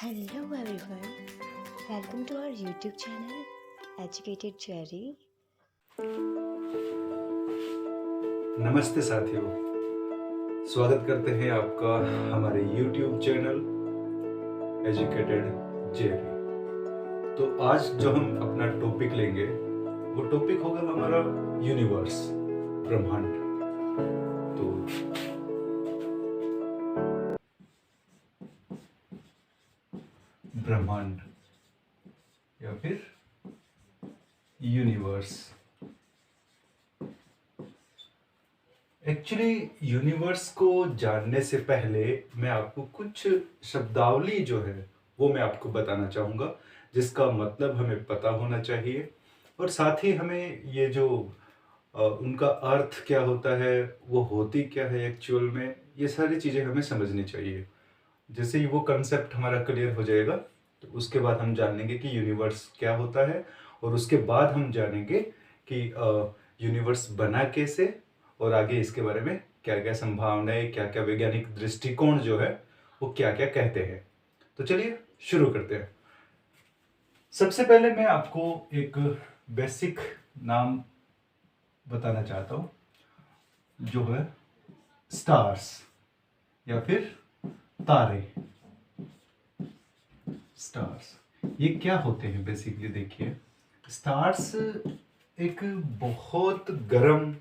Hello everyone, welcome to our YouTube channel Educated Cherry. नमस्ते साथियों, स्वागत करते हैं आपका हमारे YouTube चैनल एजुकेटेड जेरी। तो आज जो हम अपना टॉपिक लेंगे वो टॉपिक होगा हमारा यूनिवर्स, ब्रह्मांड। तो ब्रह्मांड या फिर यूनिवर्स, एक्चुअली यूनिवर्स को जानने से पहले मैं आपको कुछ शब्दावली जो है वो मैं आपको बताना चाहूँगा, जिसका मतलब हमें पता होना चाहिए और साथ ही हमें ये जो उनका अर्थ क्या होता है, वो होती क्या है एक्चुअल में, ये सारी चीज़ें हमें समझनी चाहिए। जैसे ही वो कंसेप्ट हमारा क्लियर हो जाएगा तो उसके बाद हम जानेंगे कि यूनिवर्स क्या होता है और उसके बाद हम जानेंगे कि यूनिवर्स बना कैसे और आगे इसके बारे में क्या क्या संभावनाएं, क्या क्या वैज्ञानिक दृष्टिकोण जो है वो क्या क्या कहते हैं। तो चलिए शुरू करते हैं। सबसे पहले मैं आपको एक बेसिक नाम बताना चाहता हूँ, जो है स्टार्स या फिर तारे। स्टार्स ये क्या होते हैं बेसिकली? देखिए, स्टार्स एक बहुत गर्म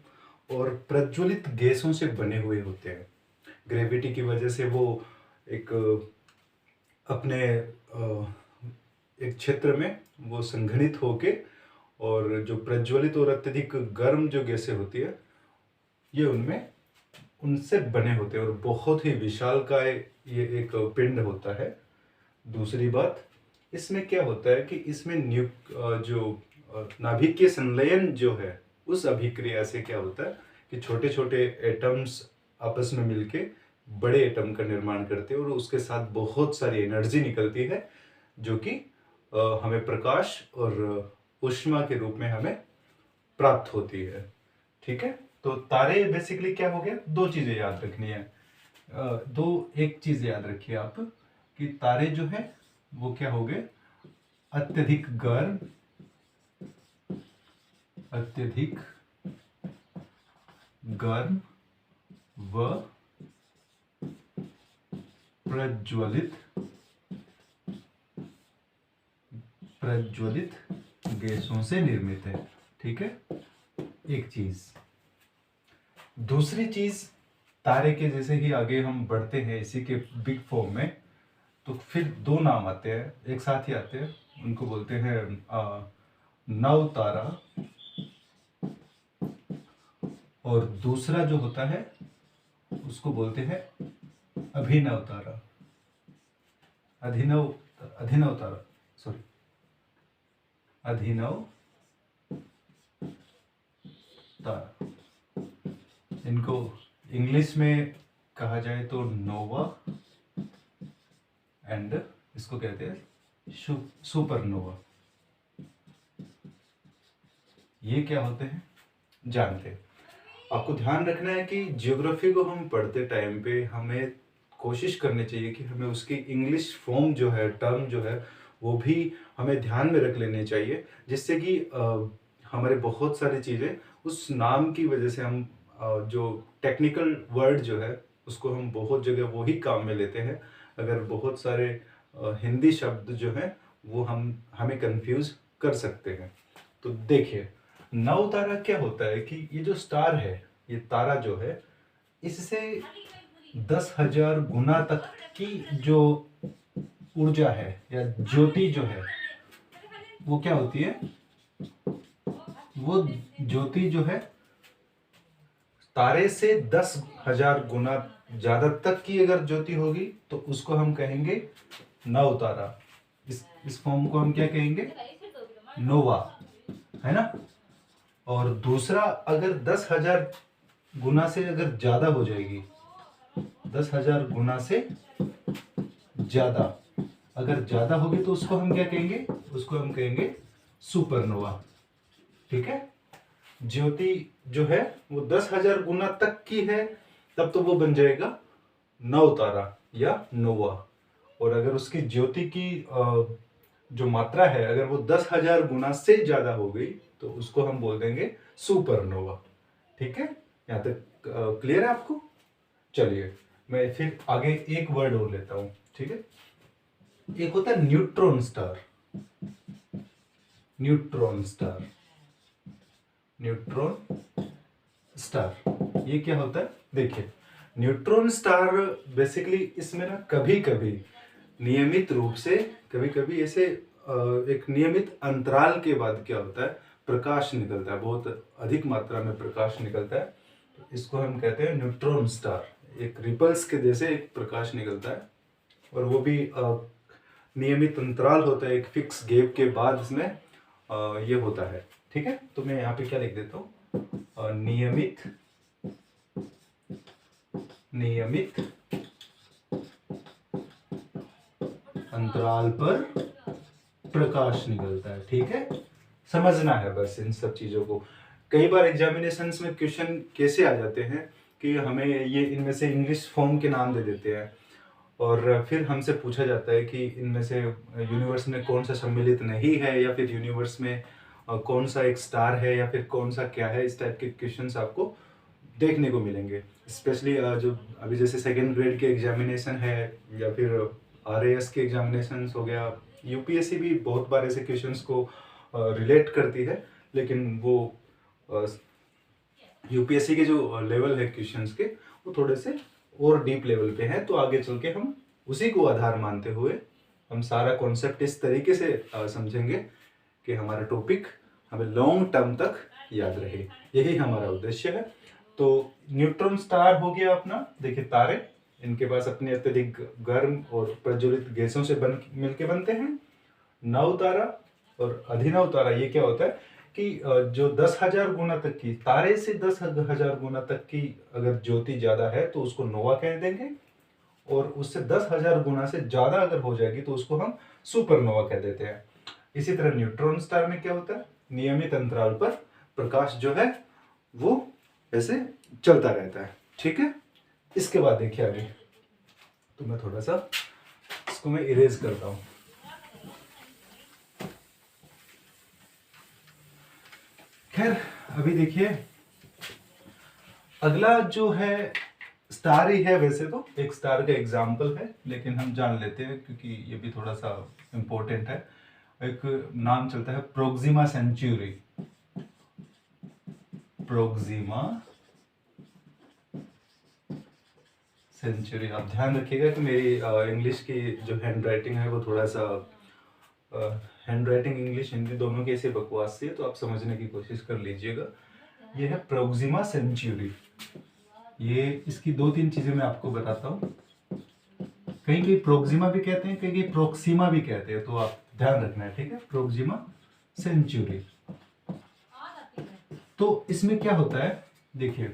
और प्रज्वलित गैसों से बने हुए होते हैं। ग्रेविटी की वजह से वो एक अपने एक क्षेत्र में वो संघनित होके, और जो प्रज्वलित और अत्यधिक गर्म जो गैसें होती है ये उनमें उनसे बने होते हैं और बहुत ही विशालकाय ये एक पिंड होता है। दूसरी बात, इसमें क्या होता है कि इसमें जो नाभिकीय संलयन जो है, उस अभिक्रिया से क्या होता है कि छोटे छोटे एटम्स आपस में मिलके बड़े एटम का निर्माण करते हैं और उसके साथ बहुत सारी एनर्जी निकलती है, जो कि हमें प्रकाश और ऊष्मा के रूप में हमें प्राप्त होती है। ठीक है, तो तारे बेसिकली क्या हो गया, दो चीजें याद रखनी है। एक चीज याद रखिए आप कि तारे जो है वो क्या हो गए, अत्यधिक गर्म, अत्यधिक गर्म व प्रज्वलित प्रज्वलित गैसों से निर्मित है। ठीक है, एक चीज। दूसरी चीज, तारे के जैसे ही आगे हम बढ़ते हैं इसी के बिग फॉर्म में, तो फिर दो नाम आते हैं, एक साथ ही आते हैं, उनको बोलते हैं नव तारा, और दूसरा जो होता है उसको बोलते हैं अभिनव तारा। अभिनव तारा, सॉरी, अभिनव तारा। इनको इंग्लिश में कहा जाए तो नोवा, एंड इसको कहते हैं सुपरनोवा। ये क्या होते हैं जानते हैं। आपको ध्यान रखना है कि ज्योग्राफी को हम पढ़ते टाइम पे हमें कोशिश करनी चाहिए कि हमें उसकी इंग्लिश फॉर्म जो है, टर्म जो है, वो भी हमें ध्यान में रख लेने चाहिए, जिससे कि हमारे बहुत सारी चीज़ें उस नाम की वजह से हम जो टेक्निकल वर्ड जो है उसको हम बहुत जगह वो ही काम में लेते हैं। अगर बहुत सारे हिंदी शब्द जो हैं वो हमें कंफ्यूज कर सकते हैं। तो देखिए, नव तारा क्या होता है कि ये जो स्टार है, ये तारा जो है, इससे 10,000 गुना तक की जो ऊर्जा है या ज्योति जो है वो क्या होती है, वो ज्योति जो है तारे से 10,000 गुना ज्यादा तक की अगर ज्योति होगी तो उसको हम कहेंगे नव तारा। इस फॉर्म को हम क्या कहेंगे, नोवा, है ना। और दूसरा, अगर 10,000 गुना से अगर ज्यादा हो जाएगी, 10,000 गुना से ज्यादा अगर ज्यादा होगी तो उसको हम क्या कहेंगे, उसको हम कहेंगे सुपरनोवा। ठीक है, ज्योति जो है वो 10,000 गुना तक की है, तब तो वो बन जाएगा नव तारा या नोवा। और अगर उसकी ज्योति की जो मात्रा है अगर वो 10,000 गुना से ज़्यादा हो गई तो उसको हम बोल देंगे सुपरनोवा। ठीक है, यहाँ तक क्लियर है आपको? चलिए मैं फिर आगे एक वर्ड और लेता हूँ। ठीक है, एक होता है neutron star. Neutron star, neutron star ये क्या होता है? देखिए, न्यूट्रॉन स्टार बेसिकली इसमें ना कभी कभी नियमित रूप से, कभी कभी ऐसे एक नियमित अंतराल के बाद क्या होता है, प्रकाश निकलता है, बहुत अधिक मात्रा में प्रकाश निकलता है। तो इसको हम कहते हैं न्यूट्रॉन स्टार। एक रिपल्स के जैसे एक प्रकाश निकलता है और वो भी नियमित अंतराल होता है, एक फिक्स गैप के बाद इसमें ये होता है। ठीक है, तो मैं यहाँ पे क्या लिख देता हूँ, नियमित अंतराल पर प्रकाश निकलता है। ठीक है, समझना है बस इन सब चीजों को। कई बार एग्जामिनेशंस में क्वेश्चन कैसे आ जाते हैं कि हमें ये इनमें से इंग्लिश फॉर्म के नाम दे देते हैं और फिर हमसे पूछा जाता है कि इनमें से यूनिवर्स में कौन सा सम्मिलित नहीं है, या फिर यूनिवर्स में कौन सा एक स्टार है, या फिर कौन सा क्या है। इस टाइप के क्वेश्चंस आपको देखने को मिलेंगे। स्पेशली जो अभी जैसे सेकेंड ग्रेड के एग्जामिनेशन है या फिर आरएएस के एग्जामिनेशन हो गया, यूपीएससी भी बहुत बार ऐसे क्वेश्चंस को रिलेट करती है, लेकिन वो यूपीएससी के जो लेवल है क्वेश्चंस के वो थोड़े से और डीप लेवल पे हैं। तो आगे चल के हम उसी को आधार मानते हुए हम सारा कॉन्सेप्ट इस तरीके से समझेंगे कि हमारा टॉपिक हमें लॉन्ग टर्म तक याद रहे। यही हमारा उद्देश्य है। तो न्यूट्रॉन स्टार हो गया अपना। देखिए तारे, इनके पास अपने अत्यधिक गर्म और प्रज्वलित गैसों से मिलके बनते हैं। नव तारा और अभिनव तारा, ये क्या होता है कि जो 10,000 गुना तक की, तारे से 10,000 गुना तक की अगर ज्योति ज्यादा है तो उसको नोवा कह देंगे, और उससे 10,000 गुना से ज्यादा अगर हो जाएगी तो उसको हम सुपरनोवा कह देते हैं। इसी तरह न्यूट्रॉन स्टार में क्या होता है, नियमित अंतराल पर प्रकाश जो है वो ऐसे चलता रहता है। ठीक है, इसके बाद देखिए आगे, तो मैं थोड़ा सा इसको मैं इरेज करता हूं। खैर अभी देखिए अगला जो है स्टार ही है, वैसे तो एक स्टार का एग्जाम्पल है, लेकिन हम जान लेते हैं क्योंकि ये भी थोड़ा सा इंपॉर्टेंट है। एक नाम चलता है प्रोक्सिमा सेंचुरी। Proxima Centauri. आप ध्यान रखिएगा कि मेरी इंग्लिश की जो हैंड राइटिंग है वो थोड़ा सा हैंड राइटिंग इंग्लिश हिंदी दोनों की ऐसे बकवास सी है, तो आप समझने की कोशिश कर लीजिएगा। ये है प्रोक्सिमा सेंचुरी। ये इसकी 2-3 चीजें मैं आपको बताता हूँ। कहीं कहीं प्रोक्सिमा भी कहते हैं, कहीं कहीं प्रोक्सिमा भी कहते हैं, तो आप ध्यान रखना है। ठीक है, प्रोक्सिमा सेंचुरी। तो इसमें क्या होता है, देखिए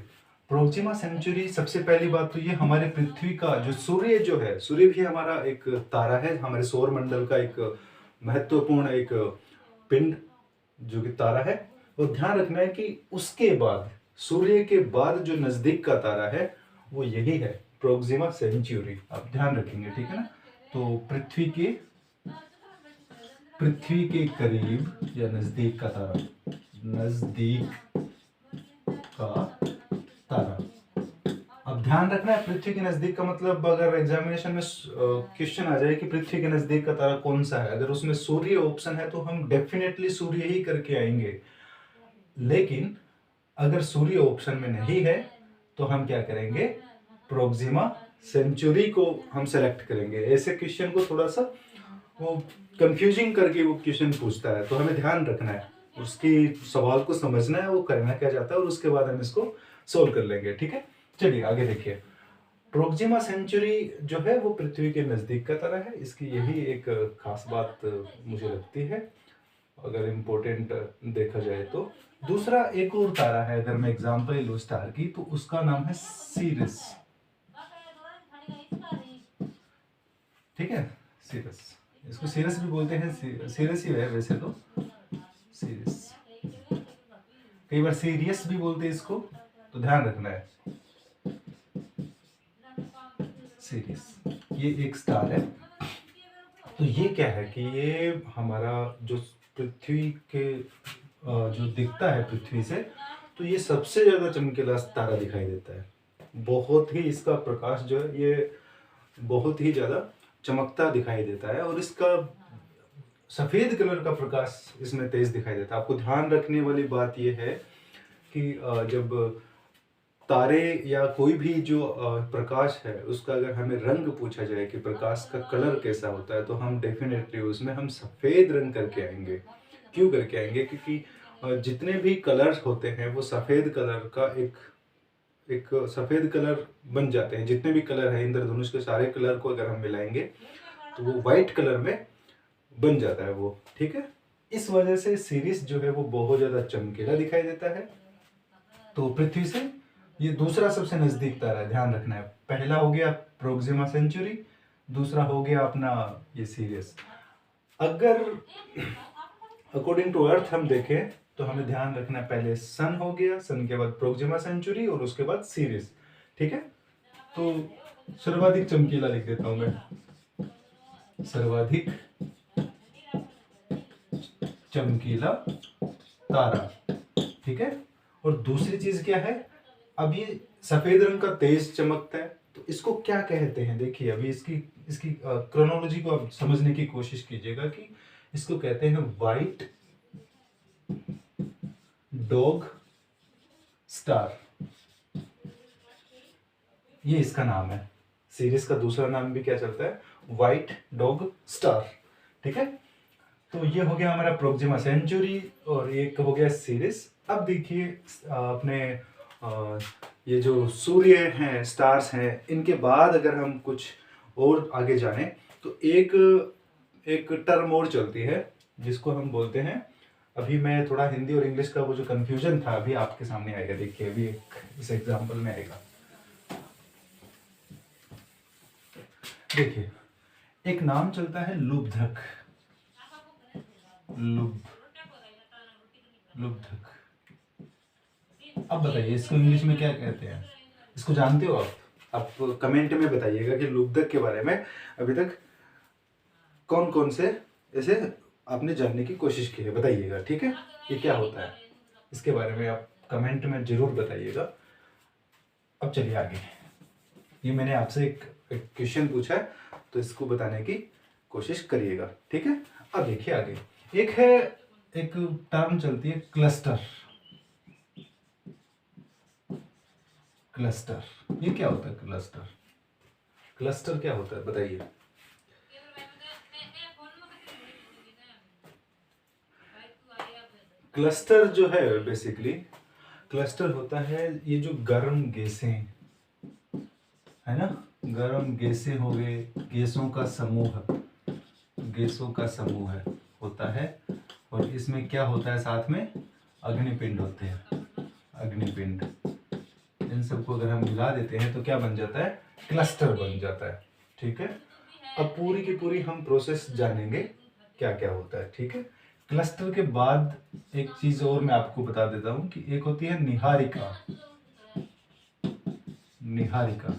प्रोक्सिमा सेंचुरी, सबसे पहली बात तो ये हमारे पृथ्वी का जो सूर्य जो है, सूर्य भी हमारा एक तारा है, हमारे सौर मंडल का एक महत्वपूर्ण एक पिंड जो कि तारा है। और ध्यान रखना है कि उसके बाद, सूर्य के बाद जो नजदीक का तारा है वो यही है, प्रोक्सिमा सेंचुरी। आप ध्यान रखेंगे, ठीक है ना। तो पृथ्वी के करीब या नजदीक का तारा, नजदीक का तारा। अब ध्यान रखना है, पृथ्वी के नजदीक का मतलब अगर एग्जामिनेशन में क्वेश्चन आ जाए कि पृथ्वी के नजदीक का तारा कौन सा है, अगर उसमें सूर्य ऑप्शन है तो हम डेफिनेटली सूर्य ही करके आएंगे। लेकिन अगर सूर्य ऑप्शन में नहीं है तो हम क्या करेंगे, प्रोक्सिमा सेंचुरी को हम सेलेक्ट करेंगे। ऐसे क्वेश्चन को थोड़ा सा वो कंफ्यूजिंग करके वो क्वेश्चन पूछता है, तो हमें ध्यान रखना है, उसकी सवाल को समझना है वो करना क्या चाहता है, और उसके बाद हम इसको सोल्व कर लेंगे। ठीक है, चलिए आगे देखिए। प्रोक्सिमा सेंचुरी जो है वो पृथ्वी के नजदीक का तारा है। इसकी यही एक खास बात मुझे लगती है अगर इम्पोर्टेंट देखा जाए तो। दूसरा एक और तारा है, अगर मैं एग्जांपल लूं स्टार की, तो उसका नाम है सीरिस। ठीक है, सीरिस, इसको सीरिस भी बोलते हैं, सीरियस ही है वैसे तो, सीरियस। कई बार सीरियस भी बोलते हैं इसको, तो ध्यान रखना है। सीरियस ये एक स्टार है तो ये क्या है कि ये हमारा जो पृथ्वी के जो दिखता है पृथ्वी से, तो ये सबसे ज़्यादा चमकीला तारा दिखाई देता है। बहुत ही इसका प्रकाश जो है ये बहुत ही ज़्यादा चमकता दिखाई देता है, और इसका सफ़ेद कलर का प्रकाश इसमें तेज दिखाई देता है। आपको ध्यान रखने वाली बात यह है कि जब तारे या कोई भी जो प्रकाश है उसका अगर हमें रंग पूछा जाए कि प्रकाश का कलर कैसा होता है, तो हम डेफिनेटली उसमें हम सफ़ेद रंग करके आएंगे। क्यों करके आएंगे? क्योंकि जितने भी कलर्स होते हैं वो सफ़ेद कलर का एक सफ़ेद कलर बन जाते हैं। जितने भी कलर हैं इंद्रधनुष के सारे कलर को अगर हम मिलाएंगे तो वो वाइट कलर में बन जाता है वो, ठीक है। इस वजह से सीरीज जो है वो बहुत ज़्यादा चमकीला दिखाई देता है। तो पृथ्वी से ये दूसरा सबसे नज़दीक तारा है, ध्यान रखना है। पहला हो गया प्रोक्सिमा सेंचुरी, दूसरा हो गया अपना ये सीरियस। अगर अकॉर्डिंग टू अर्थ हम देखें तो हमें ध्यान रखना है, पहले सन हो गया, सन के बाद प्रोक्सिमा सेंचुरी और उसके बाद सीरीज, ठीक है। तो सर्वाधिक चमकीला लिख देता हूं मैं, सर्वाधिक चमकीला तारा, ठीक है। और दूसरी चीज क्या है, अब ये सफेद रंग का तेज चमकता है, तो इसको क्या कहते हैं? देखिए अभी इसकी क्रोनोलॉजी को आप समझने की कोशिश कीजिएगा कि इसको कहते हैं व्हाइट डॉग स्टार, ये इसका नाम है। सीरीज का दूसरा नाम भी क्या चलता है? व्हाइट डॉग स्टार, ठीक है। तो ये हो गया हमारा प्रोक्सिमा सेंचुरी और एक हो गया सीरीज। अब देखिए अपने ये जो सूर्य हैं, स्टार्स हैं, इनके बाद अगर हम कुछ और आगे जाने तो एक टर्म और चलती है जिसको हम बोलते हैं, अभी मैं थोड़ा हिंदी और इंग्लिश का वो जो कंफ्यूजन था अभी आपके सामने आएगा। देखिए अभी इस एग्जांपल में आएगा। देखिए एक नाम चलता है लुब्धक, लुब्धक। अब बताइए इसको इंग्लिश में क्या कहते हैं? इसको जानते हो आप कमेंट में बताइएगा कि लुब्धक के बारे में अभी तक कौन कौन से ऐसे आपने जानने की कोशिश की है, बताइएगा, ठीक है। ये क्या होता है इसके बारे में आप कमेंट में जरूर बताइएगा। अब चलिए आगे। ये मैंने आपसे एक क्वेश्चन पूछा है तो इसको बताने की कोशिश करिएगा, ठीक है। अब देखिए आगे एक टर्म चलती है क्लस्टर। क्लस्टर, ये क्या होता है? क्लस्टर, क्लस्टर क्या होता है बताइए? क्लस्टर जो है बेसिकली, क्लस्टर होता है ये जो गर्म गैसें है ना, गर्म गैसें हो गए, गैसों का समूह, गैसों का समूह है होता है। और इसमें क्या होता है? साथ में अग्निपिंड होते हैं, अग्निपिंड। इन सबको अगर हम मिला देते हैं तो क्या बन जाता है? क्लस्टर बन जाता है, ठीक है। अब पूरी की पूरी हम प्रोसेस जानेंगे क्या क्या होता है, ठीक है। क्लस्टर के बाद एक चीज और मैं आपको बता देता हूं कि एक होती है निहारिका। निहारिका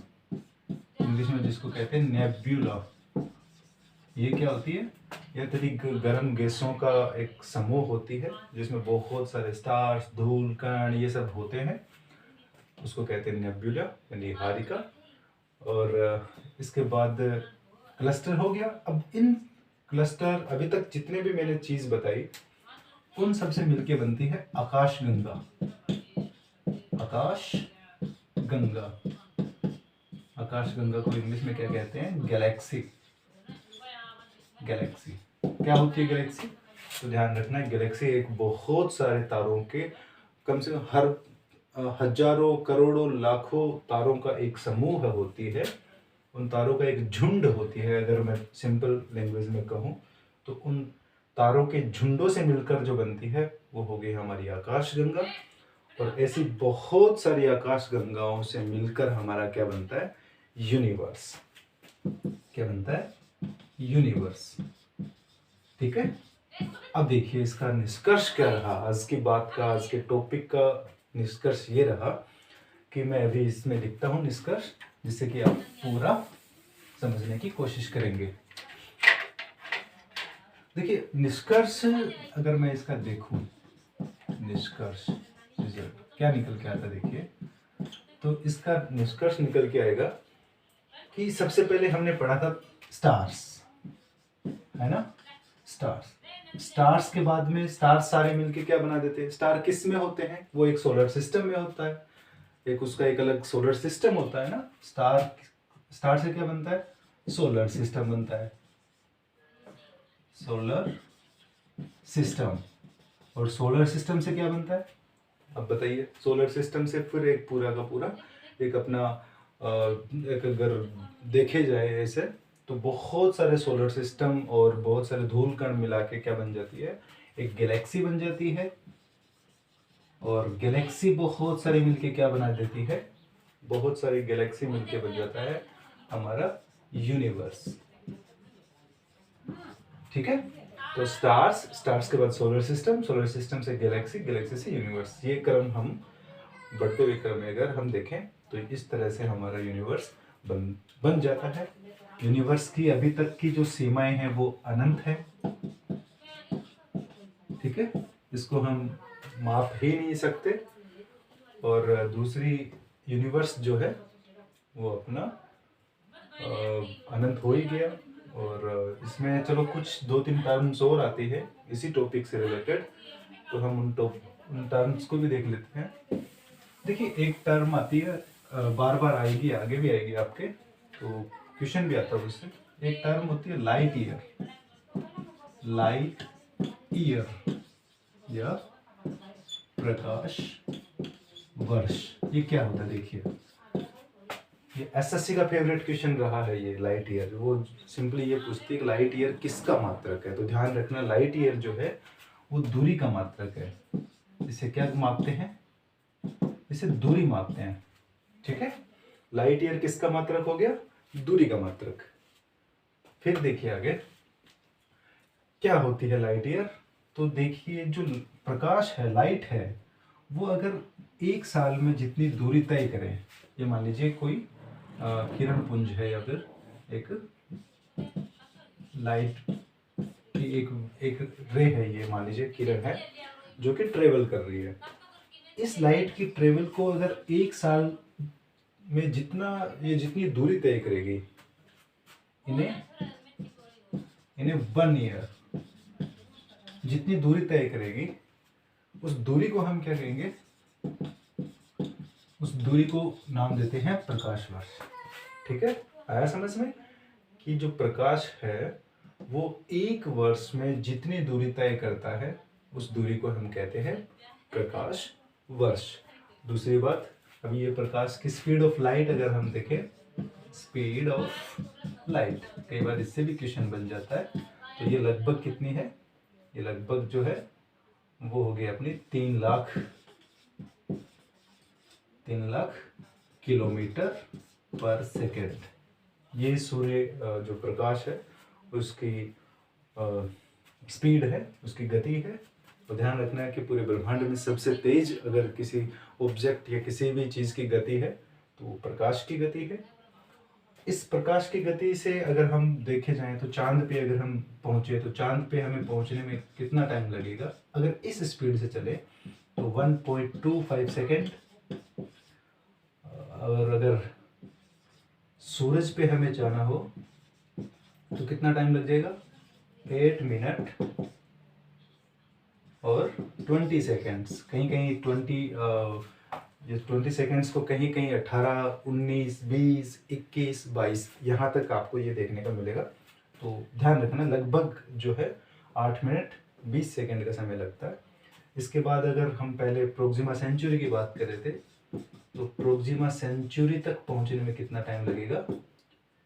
इंग्लिश में जिसको कहते हैं नेब्यूला। ये क्या होती है? यह तरी गर्म गैसों का एक समूह होती है जिसमें बहुत सारे स्टार्स, धूल, कण ये सब होते हैं, उसको कहते हैं नेब्यूला या निहारिका। और इसके बाद क्लस्टर हो गया। अब इन क्लस्टर अभी तक जितने भी मैंने चीज बताई उन सबसे मिलके बनती है आकाशगंगा। आकाशगंगा, आकाशगंगा को इंग्लिश में क्या कहते हैं? गैलेक्सी। गैलेक्सी क्या होती है? गैलेक्सी, तो ध्यान रखना है गैलेक्सी एक बहुत सारे तारों के, कम से कम हर हजारों, करोड़ों, लाखों तारों का एक समूह होती है। उन तारों का एक झुंड होती है, अगर मैं सिंपल लैंग्वेज में कहूँ तो उन तारों के झुंडों से मिलकर जो बनती है वो हो गई हमारी आकाशगंगा। और ऐसी बहुत सारी आकाशगंगाओं से मिलकर हमारा क्या बनता है? यूनिवर्स। क्या बनता है? यूनिवर्स, ठीक है। अब देखिए इसका निष्कर्ष क्या रहा आज की बात का, आज के टॉपिक का निष्कर्ष ये रहा कि मैं अभी इसमें लिखता हूँ निष्कर्ष, जिससे कि आप पूरा समझने की कोशिश करेंगे। देखिए निष्कर्ष अगर मैं इसका देखूं, निष्कर्ष रिजल्ट क्या निकल के आता देखिए, तो इसका निष्कर्ष निकल के आएगा कि सबसे पहले हमने पढ़ा था स्टार्स, है ना, स्टार्स। स्टार्स के बाद में स्टार्स सारे मिलके क्या बना देते हैं, स्टार किस में होते हैं, वो एक सोलर सिस्टम में होता है, एक उसका एक अलग सोलर सिस्टम होता है ना। स्टार, स्टार से क्या बनता है, सोलर सिस्टम बनता है, सोलर सिस्टम। और सोलर सिस्टम से क्या बनता है, अब बताइए। सोलर सिस्टम से फिर एक पूरा का पूरा एक अपना एक अगर देखे जाए ऐसे तो बहुत सारे सोलर सिस्टम और बहुत सारे धूल कण मिला के क्या बन जाती है, एक गैलेक्सी बन जाती है। और गैलेक्सी बहुत सारी मिलके क्या बना देती है, बहुत सारी गैलेक्सी मिलके बन जाता है हमारा यूनिवर्स। ठीक है, तो स्टार्स, स्टार्स के बाद सोलर सिस्टम, सोलर सिस्टम से गैलेक्सी, गैलेक्सी से यूनिवर्स। ये क्रम हम बढ़ते हुए क्रम में अगर हम देखें तो इस तरह से हमारा यूनिवर्स बन जाता है। यूनिवर्स की अभी तक की जो सीमाएं हैं वो अनंत है। ठीक है, इसको हम माप ही नहीं सकते। और दूसरी यूनिवर्स जो है वो अपना अनंत हो ही गया। और इसमें चलो कुछ 2-3 टर्म्स और आती है इसी टॉपिक से रिलेटेड, तो हम उन टर्म्स को भी देख लेते हैं। देखिए एक टर्म आती है बार बार आएगी, आगे भी आएगी आपके, तो क्वेश्चन भी आता है उससे। एक टर्म होती है लाइट ईयर, लाइट ईयर या प्रकाश वर्ष। ये क्या होता है देखिए, ये एसएससी का फेवरेट क्वेश्चन रहा है ये लाइट ईयर। वो सिंपली ये पूछती है कि लाइट ईयर किसका मात्रक है। तो ध्यान रखना लाइट ईयर जो है वो दूरी का मात्रक है। इसे क्या मापते हैं, इसे दूरी मापते हैं। ठीक है, लाइट ईयर किसका मात्रक हो गया, दूरी का मात्रक। फिर देखिए आगे क्या होती है लाइट ईयर। तो देखिए जो प्रकाश है, लाइट है, वो अगर एक साल में जितनी दूरी तय करें, ये मान लीजिए कोई किरण पुंज है या फिर एक लाइट की एक रे है, ये मान लीजिए किरण है जो कि ट्रेवल कर रही है। इस लाइट की ट्रेवल को अगर एक साल में जितनी दूरी तय करेगी, इन्हें 1 ईयर जितनी दूरी तय करेगी, उस दूरी को हम क्या कहेंगे, उस दूरी को नाम देते हैं प्रकाश वर्ष। ठीक है, आया समझ में कि जो प्रकाश है वो एक वर्ष में जितनी दूरी तय करता है उस दूरी को हम कहते हैं प्रकाश वर्ष। दूसरी बात, अभी ये प्रकाश की स्पीड ऑफ लाइट अगर हम देखें, स्पीड ऑफ लाइट कई बार इससे भी क्वेश्चन बन जाता है। तो ये लगभग कितनी है, ये लगभग जो है वो हो गई अपनी 3 लाख किलोमीटर पर सेकेंड। ये सूर्य जो प्रकाश है उसकी स्पीड है, उसकी गति है। तो ध्यान रखना है कि पूरे ब्रह्मांड में सबसे तेज अगर किसी ऑब्जेक्ट या किसी भी चीज़ की गति है तो वो प्रकाश की गति है। इस प्रकाश की गति से अगर हम देखे जाएं तो चांद पे अगर हम पहुंचे तो चांद पे हमें पहुंचने में कितना टाइम लगेगा, अगर इस स्पीड से चले तो 1.25 सेकेंड। और अगर सूरज पे हमें जाना हो तो कितना टाइम लग जाएगा, 8 मिनट और 20 सेकेंड्स। कहीं कहीं 20 सेकेंड्स को कहीं कहीं 18, 19, 20, 21, 22 यहाँ तक आपको ये देखने का मिलेगा। तो ध्यान रखना लगभग जो है 8 मिनट 20 सेकेंड का समय लगता है। इसके बाद अगर हम पहले प्रोक्सिमा सेंचुरी की बात कर रहे थे, तो प्रोक्सिमा सेंचुरी तक पहुंचने में कितना टाइम लगेगा, तो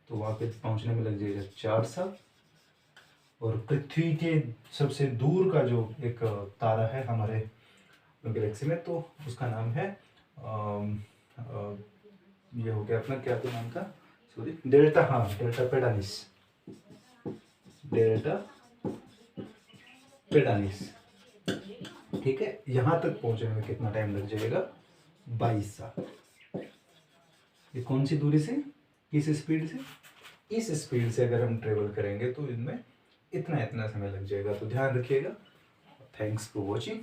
वहाँ पे पहुंचने में लग जाएगा 4 साल। और पृथ्वी के सबसे दूर का जो एक तारा है हमारे गैलेक्सी में, तो उसका नाम है ये हो गया अपना, क्या तो नाम था, सॉरी, डेल्टा, हाँ डेल्टा पेडानिस, डेल्टा पेडानिस। ठीक है, यहाँ तक पहुंचने में कितना टाइम लग जाएगा, 22 साल। ये कौन सी दूरी से, किस स्पीड से, इस स्पीड से अगर हम ट्रेवल करेंगे तो इनमें इतना इतना समय लग जाएगा, तो ध्यान रखिएगा। Thanks for watching.